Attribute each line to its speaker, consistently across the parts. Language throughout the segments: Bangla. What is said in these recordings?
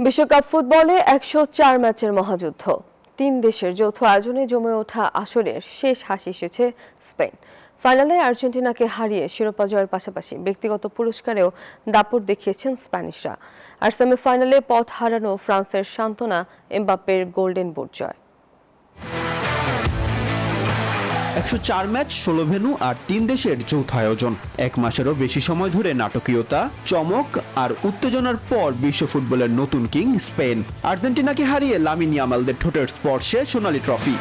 Speaker 1: বিশ্বকাপ ফুটবলে ১০৪ ম্যাচের মহাযুদ্ধ। ৩ দেশের যৌথ আয়োজনে জমে ওঠা আসরের শেষ হাসি এসেছে স্পেন। ফাইনালে আর্জেন্টিনাকে হারিয়ে শিরোপা জয়ের পাশাপাশি ব্যক্তিগত পুরস্কারেও দাপট দেখিয়েছেন স্প্যানিশরা। আর সেমিফাইনালে পথ হারানো ফ্রান্সের সান্ত্বনা এমবাপ্পের গোল্ডেন বুট জয়।
Speaker 2: ১০৪ ম্যাচ ১৬ ভেন্যু আর ৩ দেশের যৌথ আয়োজন। এক মাসেরও বেশি সময় ধরে নাটকীয়তা, চমক আর উত্তেজনার পর বিশ্ব ফুটবলের নতুন কিং স্পেন। আর্জেন্টিনাকে হারিয়ে লামিন ইয়ামালদের ঠোঁটের স্পর্শে সোনালি ট্রফি।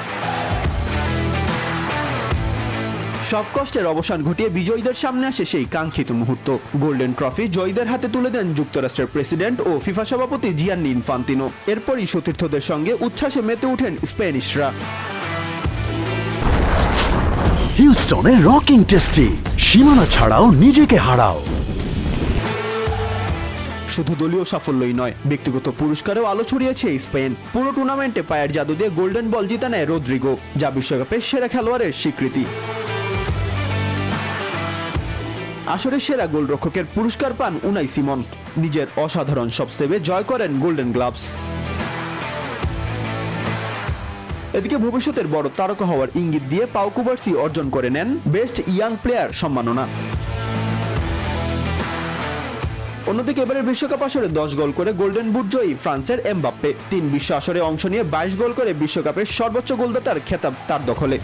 Speaker 2: সব কষ্টের অবসান ঘটিয়ে বিজয়ীদের সামনে আসে সেই কাঙ্ক্ষিত মুহূর্ত। গোল্ডেন ট্রফি জয়ীদের হাতে তুলে দেন যুক্তরাষ্ট্রের প্রেসিডেন্ট ও ফিফা সভাপতি জিয়ান্নি ইনফান্তিনো। এরপরই সতীর্থদের সঙ্গে উচ্ছ্বাসে মেতে ওঠেন স্প্যানিশরা।
Speaker 3: হিউস্টনে রকিং টেস্টি, সীমানা ছাড়াও নিজেকে হারাও।
Speaker 2: শুধু দলীয় সাফল্যই নয়, ব্যক্তিগত পুরস্কারেও আলো ছড়িয়েছে স্পেন। পুরো টুর্নামেন্টে পায়ের জাদু দিয়ে গোল্ডেন বল জিতে নেয় রদ্রিগো, যা বিশ্বকাপের সেরা খেলোয়াড়ের স্বীকৃতি। আসরের সেরা গোলরক্ষকের পুরস্কার পান উনাই সিমন। নিজের অসাধারণ সব সেভে জয় করেন গোল্ডেন গ্লাভস। এদিকে ভবিষ্যতের বড় তারকা হওয়ার ইঙ্গিত দিয়ে পাউ কুবার্সি অর্জন করে নেন বেস্ট ইয়াং প্লেয়ার সম্মাননা। অন্যদিকে এবারের বিশ্বকাপ আসরে ১০ গোল করে গোল্ডেন বুট জয়ী ফ্রান্সের এমবাপ্পে। ৩ বিশ্ব আসরে অংশ নিয়ে ২২ গোল করে বিশ্বকাপের সর্বোচ্চ গোলদাতার খেতাব তার দখলে।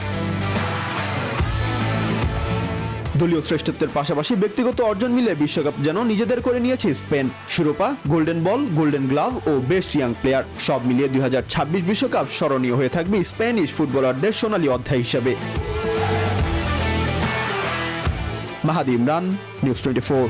Speaker 2: দলীয় শ্রেষ্ঠত্বের পাশাপাশি ব্যক্তিগত অর্জন মিলে বিশ্বকাপ যেন নিজেদের করে নিয়েছে স্পেন। শিরোপা, গোল্ডেন বল, গোল্ডেন গ্লাভ ও বেস্ট ইয়াং প্লেয়ার সব মিলিয়ে ২০২৬ বিশ্বকাপ স্মরণীয় হয়ে থাকবে স্প্যানিশ ফুটবলারদের সোনালী অধ্যায় হিসেবে। মাহাদি ইমরান, নিউজ 24।